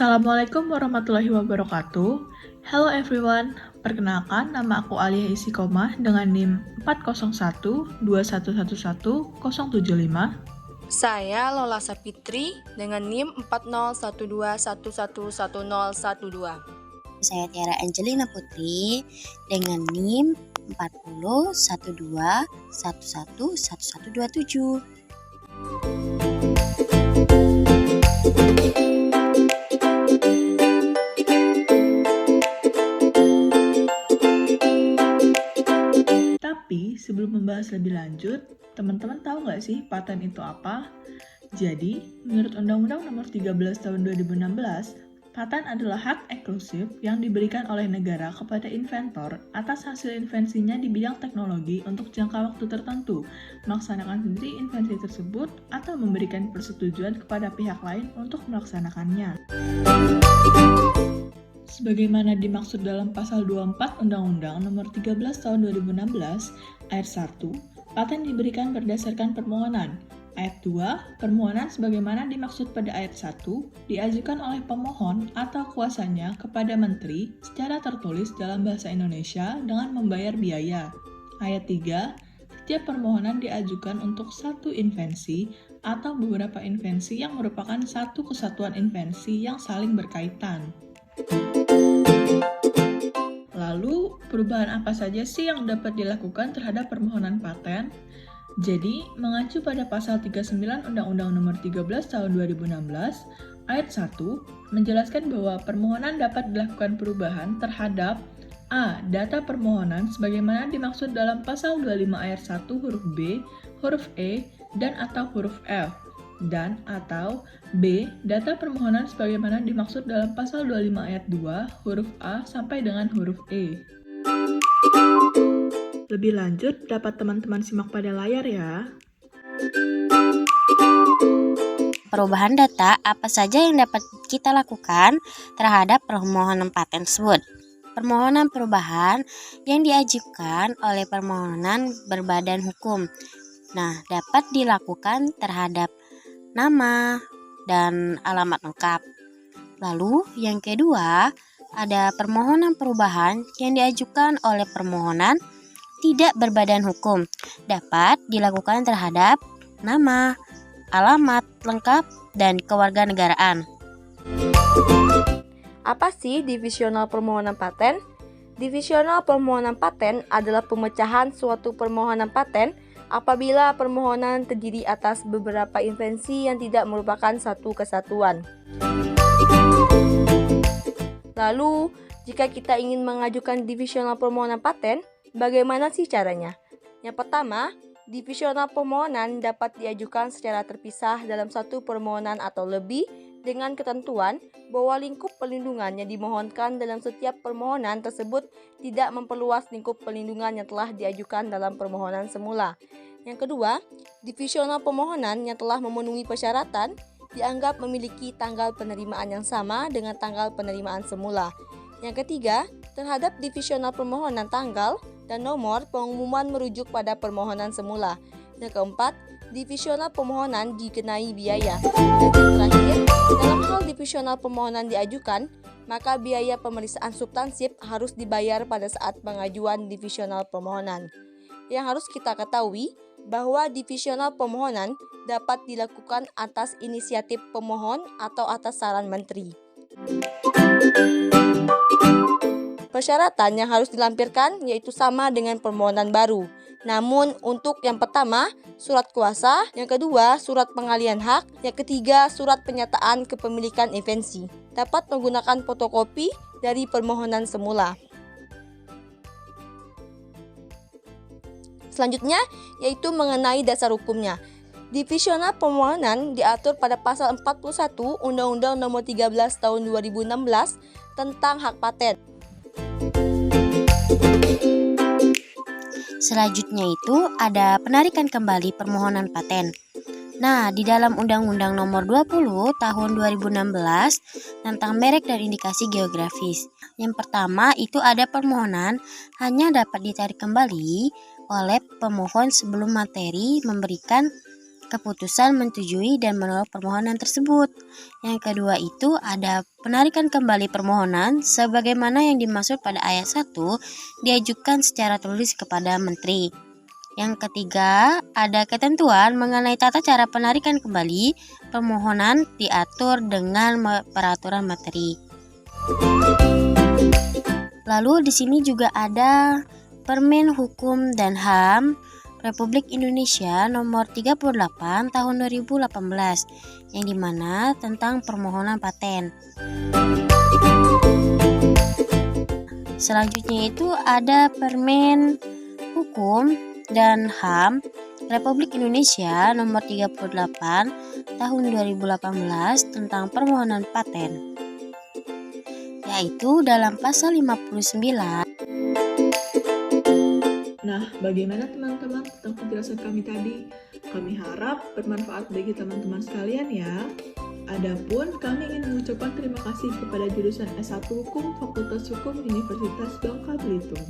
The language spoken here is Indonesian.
Assalamualaikum warahmatullahi wabarakatuh. Hello everyone, perkenalkan nama aku Alia Isikomah dengan NIM 40121111075. Saya Lola Sapitri dengan NIM 40121111012. Saya Tiara Angelina Putri dengan NIM 4012111127. Tapi sebelum membahas lebih lanjut, teman-teman tahu nggak sih paten itu apa? Jadi, menurut Undang-Undang Nomor 13 Tahun 2016, paten adalah hak eksklusif yang diberikan oleh negara kepada inventor atas hasil invensinya di bidang teknologi untuk jangka waktu tertentu, melaksanakan sendiri invensi tersebut, atau memberikan persetujuan kepada pihak lain untuk melaksanakannya. Sebagaimana dimaksud dalam Pasal 24 Undang-Undang Nomor 13 Tahun 2016, Ayat 1, paten diberikan berdasarkan permohonan. Ayat 2, permohonan sebagaimana dimaksud pada Ayat 1 diajukan oleh pemohon atau kuasanya kepada Menteri secara tertulis dalam bahasa Indonesia dengan membayar biaya. Ayat 3, setiap permohonan diajukan untuk satu invensi atau beberapa invensi yang merupakan satu kesatuan invensi yang saling berkaitan. Lalu, perubahan apa saja sih yang dapat dilakukan terhadap permohonan paten? Jadi, mengacu pada pasal 39 Undang-Undang Nomor 13 Tahun 2016, Ayat 1 menjelaskan bahwa permohonan dapat dilakukan perubahan terhadap A. Data permohonan sebagaimana dimaksud dalam pasal 25 Ayat 1 huruf B, huruf E, dan atau huruf F. Dan atau B. Data permohonan sebagaimana dimaksud dalam pasal 25 ayat 2 huruf A sampai dengan huruf E. Lebih lanjut dapat teman-teman simak pada layar ya. Perubahan data apa saja yang dapat kita lakukan terhadap permohonan paten tersebut? Permohonan perubahan yang diajukan oleh permohonan berbadan hukum. Nah, dapat dilakukan terhadap nama dan alamat lengkap. Lalu yang kedua, ada permohonan perubahan yang diajukan oleh permohonan tidak berbadan hukum. Dapat dilakukan terhadap nama, alamat lengkap, dan kewarganegaraan. Apa sih divisional permohonan paten? Divisional permohonan paten adalah pemecahan suatu permohonan paten apabila permohonan terdiri atas beberapa invensi yang tidak merupakan satu kesatuan. Lalu, jika kita ingin mengajukan divisional permohonan paten, bagaimana sih caranya? Yang pertama, divisional permohonan dapat diajukan secara terpisah dalam satu permohonan atau lebih dengan ketentuan bahwa lingkup perlindungan yang dimohonkan dalam setiap permohonan tersebut tidak memperluas lingkup perlindungan yang telah diajukan dalam permohonan semula. Yang kedua, divisional permohonan yang telah memenuhi persyaratan dianggap memiliki tanggal penerimaan yang sama dengan tanggal penerimaan semula. Yang ketiga, terhadap divisional permohonan tanggal dan nomor pengumuman merujuk pada permohonan semula. Yang keempat, divisional permohonan dikenai biaya. Dan yang terakhir, dalam hal divisional permohonan diajukan, maka biaya pemeriksaan substansif harus dibayar pada saat pengajuan divisional permohonan. Yang harus kita ketahui bahwa divisional permohonan dapat dilakukan atas inisiatif pemohon atau atas saran menteri. Persyaratan yang harus dilampirkan yaitu sama dengan permohonan baru. Namun untuk yang pertama, surat kuasa, yang kedua, surat pengalihan hak, yang ketiga, surat pernyataan kepemilikan invensi. Dapat menggunakan fotokopi dari permohonan semula. Selanjutnya, yaitu mengenai dasar hukumnya. Divisional permohonan diatur pada pasal 41 Undang-Undang Nomor 13 Tahun 2016 tentang hak paten. Selanjutnya itu ada penarikan kembali permohonan paten. Nah, di dalam Undang-Undang Nomor 20 Tahun 2016 tentang merek dan indikasi geografis. Yang pertama itu ada permohonan hanya dapat ditarik kembali oleh pemohon sebelum materi memberikan keputusan menyetujui dan menolak permohonan tersebut. Yang kedua itu ada penarikan kembali permohonan sebagaimana yang dimaksud pada ayat 1 diajukan secara tertulis kepada menteri. Yang ketiga, ada ketentuan mengenai tata cara penarikan kembali permohonan diatur dengan peraturan menteri. Lalu di sini juga ada Permen Hukum dan HAM Republik Indonesia nomor 38 tahun 2018 yang dimana tentang permohonan paten. Selanjutnya itu ada Permen Hukum dan HAM Republik Indonesia nomor 38 tahun 2018 tentang permohonan paten, yaitu dalam pasal 59. Nah, bagaimana teman-teman tentang penjelasan kami tadi? Kami harap bermanfaat bagi teman-teman sekalian ya. Adapun kami ingin mengucapkan terima kasih kepada jurusan S1 Hukum Fakultas Hukum Universitas Bangka Belitung.